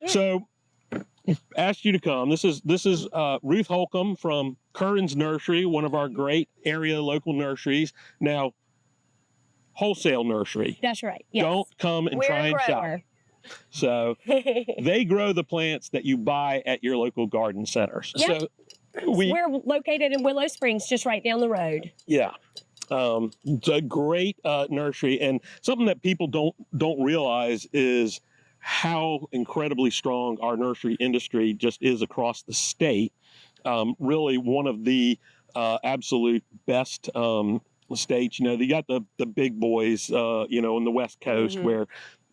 So, asked you to come. This is Ruth Holcomb from Currin's Nursery, one of our great area local nurseries. Now, wholesale nursery. That's right. Yes. Don't come and try and shop. So they grow the plants that you buy at your local garden centers. Yep. So we're located in Willow Springs, just right down the road. Yeah. It's a great nursery, and something that people don't realize is how incredibly strong our nursery industry just is across the state. Really one of the absolute best states. You know, you got the big boys, you know, on the West Coast where,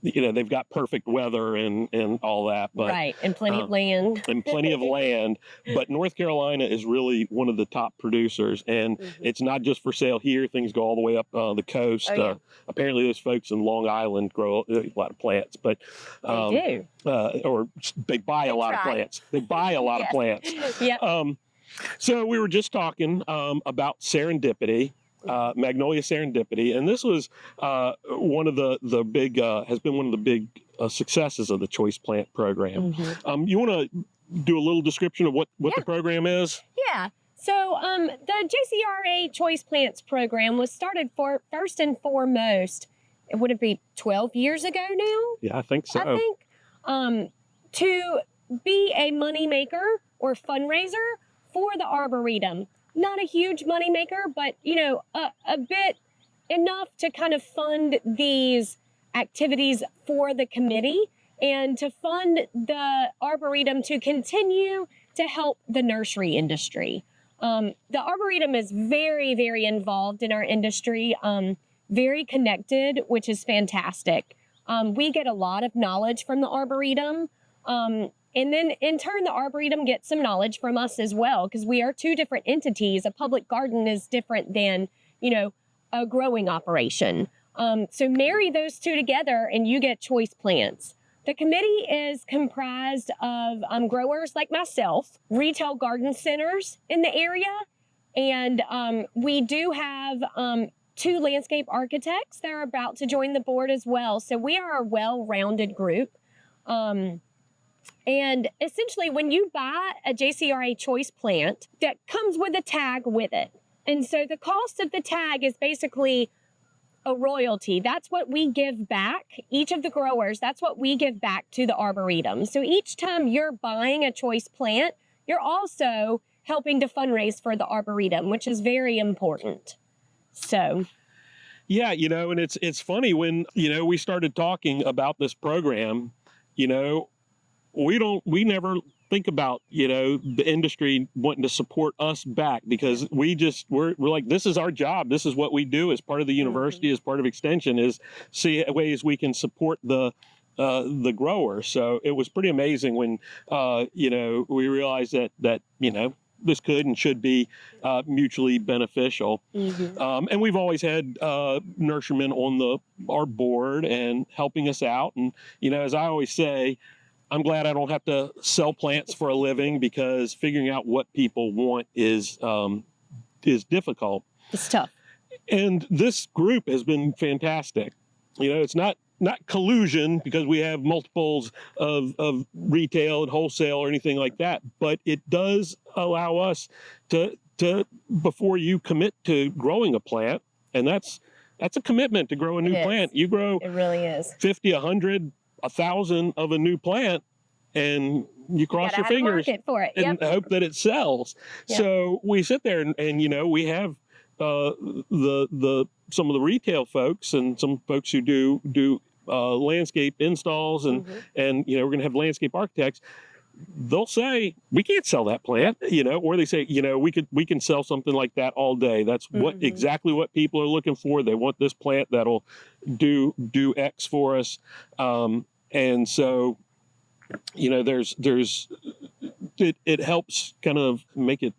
you know, they've got perfect weather and all that. But, right, and plenty of land. And plenty of land. But North Carolina is really one of the top producers. And it's not just for sale here. Things go all the way up the coast. Oh, yeah. Apparently those folks in Long Island grow a lot of plants. But they do. Or they buy a lot of plants. They buy a lot of plants. Yep. So we were just talking about Serendipity. Magnolia Serendipity, and this was one of the big has been one of the big successes of the Choice Plant Program. You want to do a little description of what the program is? Yeah. So the JCRA Choice Plants Program was started for first and foremost. Would it be 12 years ago now? Yeah, I think so. I think to be a moneymaker or fundraiser for the Arboretum. Not a huge moneymaker, but, you know, a bit enough to kind of fund these activities for the committee and to fund the Arboretum to continue to help the nursery industry. The Arboretum is very, very involved in our industry, very connected, which is fantastic. We get a lot of knowledge from the Arboretum. And then, in turn, the Arboretum gets some knowledge from us as well, because we are two different entities. A public garden is different than, you know, a growing operation. So marry those two together and you get choice plants. The committee is comprised of growers like myself, retail garden centers in the area, and we do have 2 landscape architects that are about to join the board as well. So we are a well-rounded group. And essentially, when you buy a JCRA choice plant, that comes with a tag with it. And so the cost of the tag is basically a royalty. That's what we give back, each of the growers, that's what we give back to the Arboretum. So each time you're buying a choice plant, you're also helping to fundraise for the Arboretum, which is very important. So... yeah, you know, and it's funny when, you know, we started talking about this program, you know, we never think about, you know, the industry wanting to support us back, because we're like, this is our job. This is what we do as part of the university, as part of Extension, is see ways we can support the grower. So it was pretty amazing when, you know, we realized that, you know, this could and should be mutually beneficial. And we've always had nurserymen on our board and helping us out. And, you know, as I always say, I'm glad I don't have to sell plants for a living, because figuring out what people want is difficult. It's tough. And this group has been fantastic. You know, it's not collusion, because we have multiples of retail and wholesale or anything like that, but it does allow us to before you commit to growing a plant, and that's a commitment to grow a new plant. You grow, it really is, 50, 100, 1,000 of a new plant, and you cross your fingers for it. and hope that it sells. So we sit there and you know, we have some of the retail folks and some folks who do landscape installs and you know, we're going to have landscape architects. They'll say, we can't sell that plant, you know, or they say, you know, we can sell something like that all day. That's exactly what people are looking for. They want this plant that'll do X for us. And so, you know, it helps kind of make it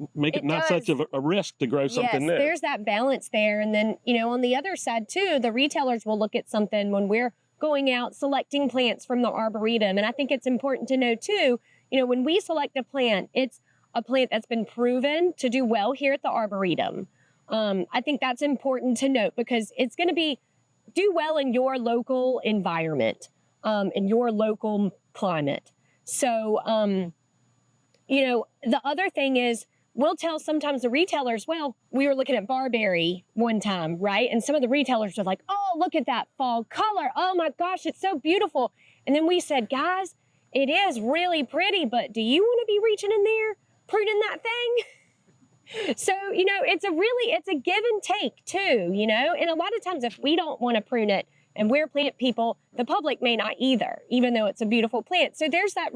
not such of a risk to grow something new. There's that balance there. And then, you know, on the other side too, the retailers will look at something when we're going out selecting plants from the Arboretum. And I think it's important to know too, you know, when we select a plant, it's a plant that's been proven to do well here at the Arboretum. I think that's important to note, because it's going to do well in your local environment, in your local climate. So, you know, the other thing is we'll tell sometimes the retailers, well, we were looking at barberry one time, right? And some of the retailers are like, oh, look at that fall color. Oh my gosh, it's so beautiful. And then we said, guys, it is really pretty, but do you want to be reaching in there, pruning that thing? So, you know, it's a give and take too, you know? And a lot of times if we don't want to prune it and we're plant people, the public may not either, even though it's a beautiful plant. So there's that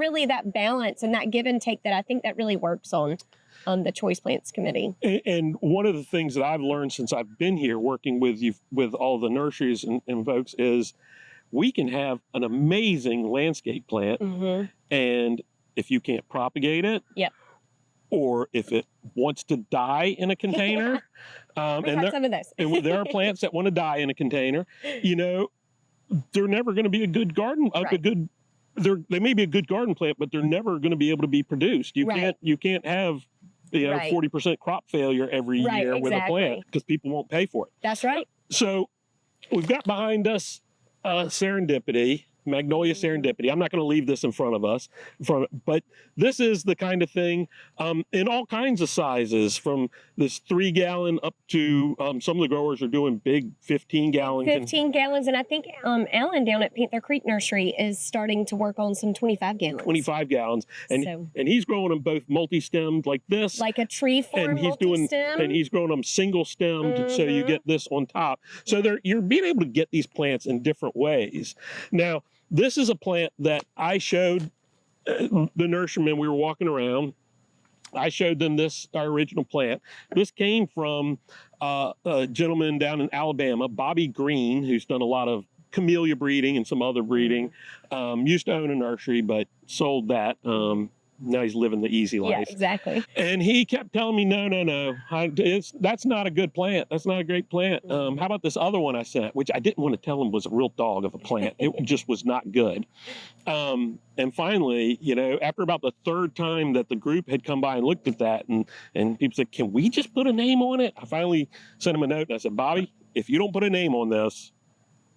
balance and that give and take that I think that really works on the Choice Plants Committee. And one of the things that I've learned since I've been here working with you, with all the nurseries and folks, is we can have an amazing landscape plant, and if you can't propagate it, or if it wants to die in a container, and some of those. and there are plants that want to die in a container, you know, they're never going to be a good garden, they may be a good garden plant, but they're never going to be able to be produced. You can't have 40% crop failure every year with a plant because people won't pay for it. That's right. So we've got behind us Serendipity, Magnolia Serendipity. I'm not going to leave this in front of us, but this is the kind of thing in all kinds of sizes, from this 3-gallon up to some of the growers are doing big 15-gallon. 15 gallons, and I think Alan down at Panther Creek Nursery is starting to work on some 25 gallons. 25 gallons, and he's growing them both multi-stemmed like this, like a tree form, and he's growing them single-stemmed, so you get this on top. So you're being able to get these plants in different ways. Now, this is a plant that I showed the nurserymen. We were walking around. I showed them our original plant. This came from a gentleman down in Alabama, Bobby Green, who's done a lot of camellia breeding and some other breeding. Used to own a nursery, but sold that. Now he's living the easy life. Yeah, exactly. And he kept telling me, no, that's not a good plant. That's not a great plant. How about this other one I sent, which I didn't want to tell him was a real dog of a plant. It just was not good. And finally, you know, after about the third time that the group had come by and looked at that, and people said, can we just put a name on it? I finally sent him a note and I said, Bobby, if you don't put a name on this,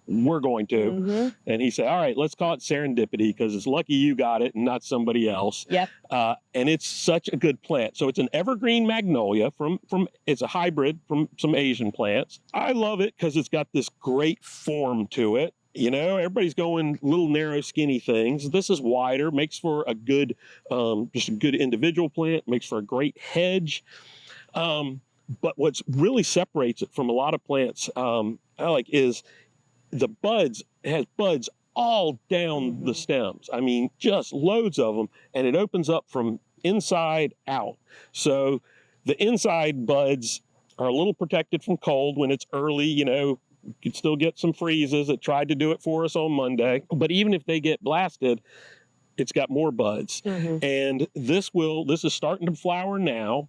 we're going to. And he said, all right, let's call it Serendipity because it's lucky you got it and not somebody else. And it's such a good plant. So it's an evergreen magnolia it's a hybrid from some Asian plants. I love it because it's got this great form to it. You know, everybody's going little narrow skinny things. This is wider, makes for a good, just a good individual plant, makes for a great hedge. But what's really separates it from a lot of plants I like is the buds. It has buds all down the stems. I mean, just loads of them, and it opens up from inside out. So the inside buds are a little protected from cold when it's early. You know, you could still get some freezes. It tried to do it for us on Monday, but even if they get blasted, it's got more buds. And this is starting to flower now,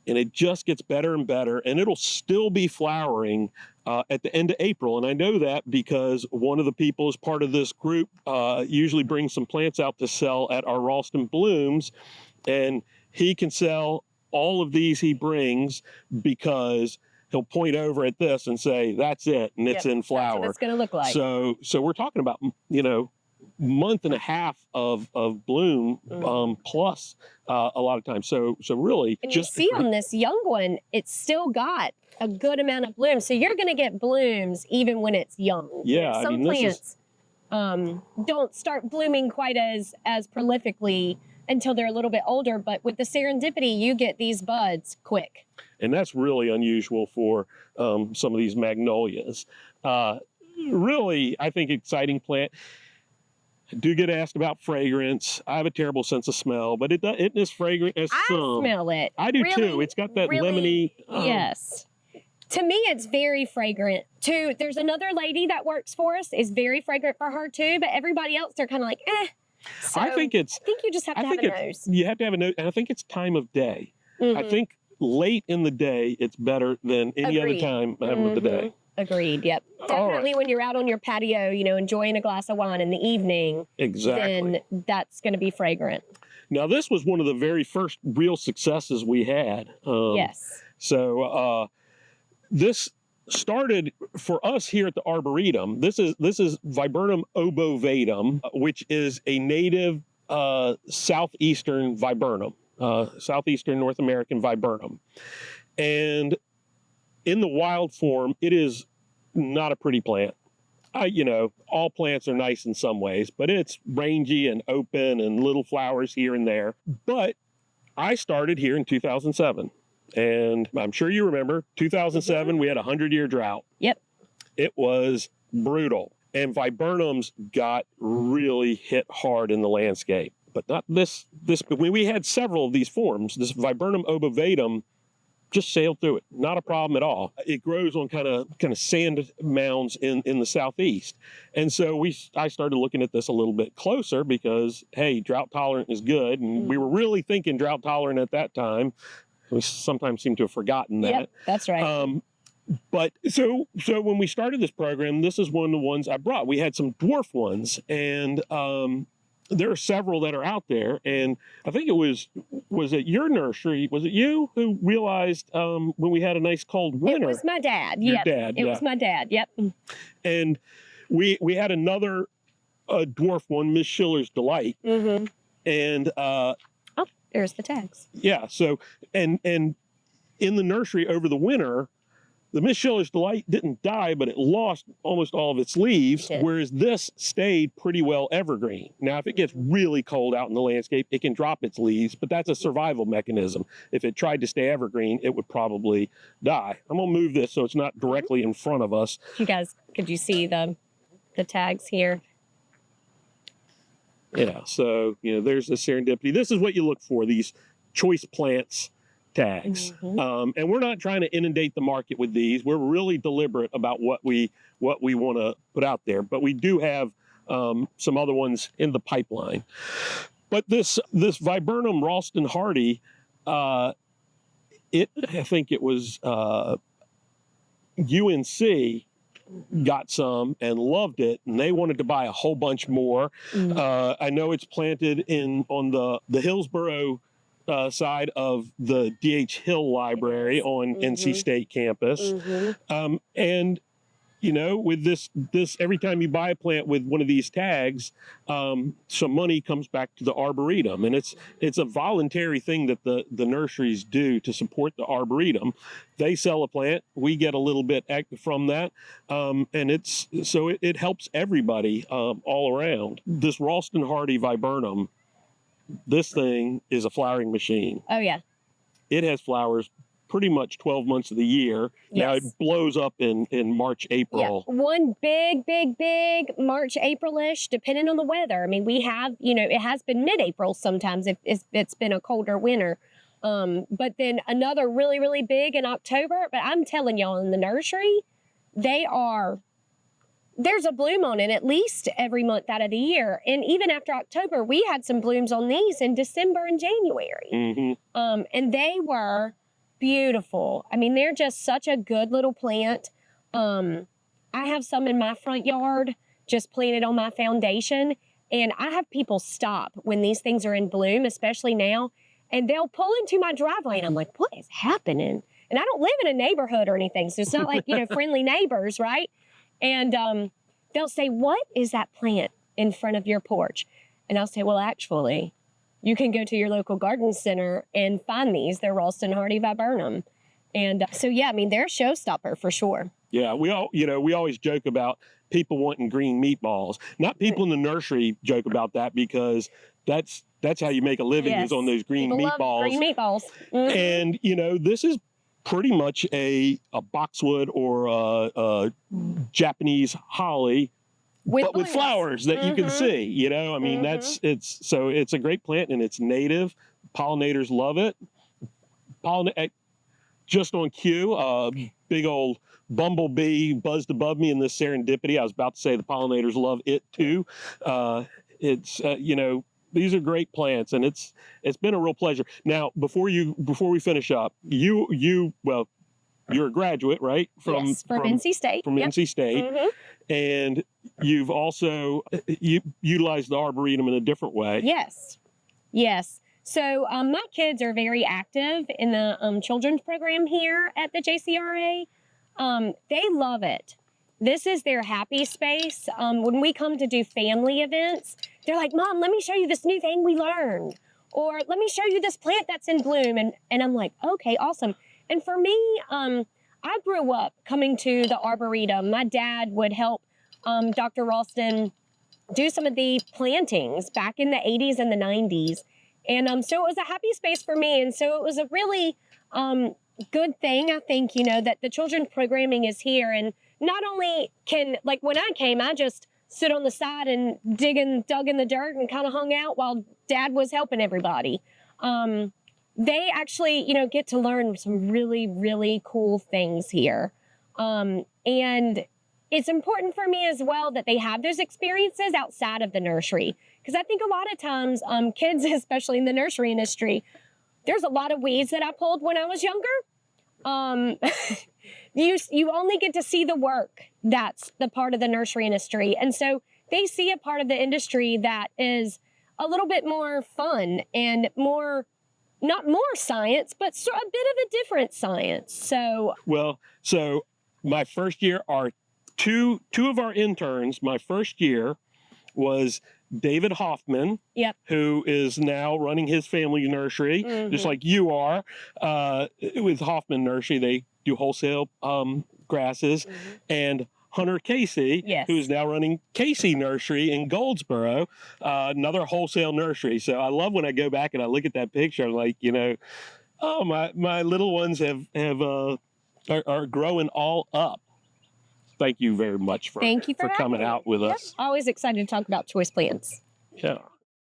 and it just gets better and better, and it'll still be flowering at the end of April. And I know that because one of the people as part of this group usually brings some plants out to sell at our Raulston Blooms, and he can sell all of these he brings because he'll point over at this and say, that's it, and it's in flower. That's what it's going to look like. So we're talking about, you know, month and a half of bloom plus a lot of times. So really, and you see on this young one, it's still got a good amount of blooms. So you're going to get blooms even when it's young. Yeah, some plants don't start blooming quite as prolifically until they're a little bit older. But with the Serendipity, you get these buds quick. And that's really unusual for some of these magnolias. Really, I think exciting plant. I do get asked about fragrance. I have a terrible sense of smell, but it isn't as fragrant as some. I smell it. I do too. It's got that lemony. Yes. To me, it's very fragrant too. There's another lady that works for us, is very fragrant for her too, but everybody else, they're kind of like, eh. So I think you just have to have a nose. You have to have a nose, and I think it's time of day. I think late in the day, it's better than any other time of the day. Agreed. Yep. Definitely when you're out on your patio, you know, enjoying a glass of wine in the evening. Exactly. Then that's going to be fragrant. Now, this was one of the very first real successes we had. Yes. So this started for us here at the Arboretum. This is viburnum obovatum, which is a native southeastern viburnum, southeastern North American viburnum. And in the wild form, it is not a pretty plant. All plants are nice in some ways, but it's rangy and open and little flowers here and there. But I started here in 2007. And I'm sure you remember 2007, we had a 100-year drought. Yep. It was brutal. And viburnums got really hit hard in the landscape. But not this. We had several of these forms. This viburnum obovatum just sailed through it. Not a problem at all. It grows on kind of sand mounds in the southeast. And so I started looking at this a little bit closer because, hey, drought tolerant is good. And we were really thinking drought tolerant at that time. We sometimes seem to have forgotten that. Yep, that's right. But so when we started this program, this is one of the ones I brought. We had some dwarf ones, and there are several that are out there. And I think was it your nursery? Was it you who realized when we had a nice cold winter? It was my dad. Your dad. It was my dad. Yep. And we had another dwarf one, Miss Schiller's Delight. Mm-hmm. And oh, there's the tags. Yeah. So and in the nursery over the winter, the Miss Schiller's Delight didn't die, but it lost almost all of its leaves, whereas this stayed pretty well evergreen. Now, if it gets really cold out in the landscape, it can drop its leaves, but that's a survival mechanism. If it tried to stay evergreen, it would probably die. I'm going to move this so it's not directly in front of us. You guys, could you see the tags here? Yeah, so, there's the Serendipity. This is what you look for, these choice plants tags. Mm-hmm. And we're not trying to inundate the market with these. We're really deliberate about what we want to put out there. But we do have some other ones in the pipeline. But this viburnum Raulston Hardy, I think it was UNC got some and loved it, and they wanted to buy a whole bunch more. Mm-hmm. I know it's planted on the Hillsborough side of the D.H. Hill Library on NC State campus. Mm-hmm. And, with this, every time you buy a plant with one of these tags, some money comes back to the Arboretum. And it's a voluntary thing that the nurseries do to support the Arboretum. They sell a plant, we get a little bit from that. And it helps everybody all around. This Raulston Hardy viburnum, this thing is a flowering machine. Oh, yeah. It has flowers pretty much 12 months of the year. Yes. Now, it blows up in March, April. Yeah. One big March, April-ish, depending on the weather. I mean, we have, it has been mid-April sometimes if it's been a colder winter. But then another really, really big in October. But I'm telling y'all, in the nursery, there's a bloom on it at least every month out of the year. And even after October, we had some blooms on these in December and January. Mm-hmm. And they were beautiful. I mean, they're just such a good little plant. I have some in my front yard just planted on my foundation. And I have people stop when these things are in bloom, especially now. And they'll pull into my driveway and I'm like, what is happening? And I don't live in a neighborhood or anything. So it's not like, friendly neighbors, right? And they'll say, what is that plant in front of your porch? And I'll say, well, actually, you can go to your local garden center and find these. They're Raulston Hardy viburnum. And so, yeah, I mean, they're a showstopper for sure. Yeah, we always joke about people wanting green meatballs. Not people in the nursery joke about that because that's how you make a living, is on those green people meatballs. Love green meatballs. Mm-hmm. And, this is pretty much a boxwood or a Japanese holly, but with flowers that you can see. I mean, it's a great plant and it's native. Pollinators love it. Just on cue, big old bumblebee buzzed above me in this Serendipity. I was about to say the pollinators love it too. These are great plants, and it's been a real pleasure. Now, before we finish up, you're a graduate, right? From NC State. From NC State, and you've also utilized the Arboretum in a different way. Yes. So my kids are very active in the children's program here at the JCRA. They love it. this is their happy space. When we come to do family events, they're like, Mom, let me show you this new thing we learned. Or let me show you this plant that's in bloom. And I'm like, okay, awesome. And for me, I grew up coming to the Arboretum. My dad would help Dr. Raulston do some of the plantings back in the 80s and the 90s. And so it was a happy space for me. And so it was a really good thing, I think, that the children's programming is here. And not only like when I came, I just stood on the side and dug in the dirt and kind of hung out while Dad was helping everybody. They actually, get to learn some really, really cool things here. And it's important for me as well that they have those experiences outside of the nursery. Because I think a lot of times kids, especially in the nursery industry, there's a lot of weeds that I pulled when I was younger. You only get to see the work that's the part of the nursery industry. And so they see a part of the industry that is a little bit more fun and not more science, but a bit of a different science. So my first year, two of our interns, my first year was David Hoffman, who is now running his family nursery, just like you are. With Hoffman Nursery, they do wholesale grasses. And Hunter Casey, who's now running Casey Nursery in Goldsboro, another wholesale nursery. So I love when I go back and I look at that picture, I'm like, oh, my little ones are growing all up. Thank you very much for coming out with us. Always excited to talk about choice plants. Yeah.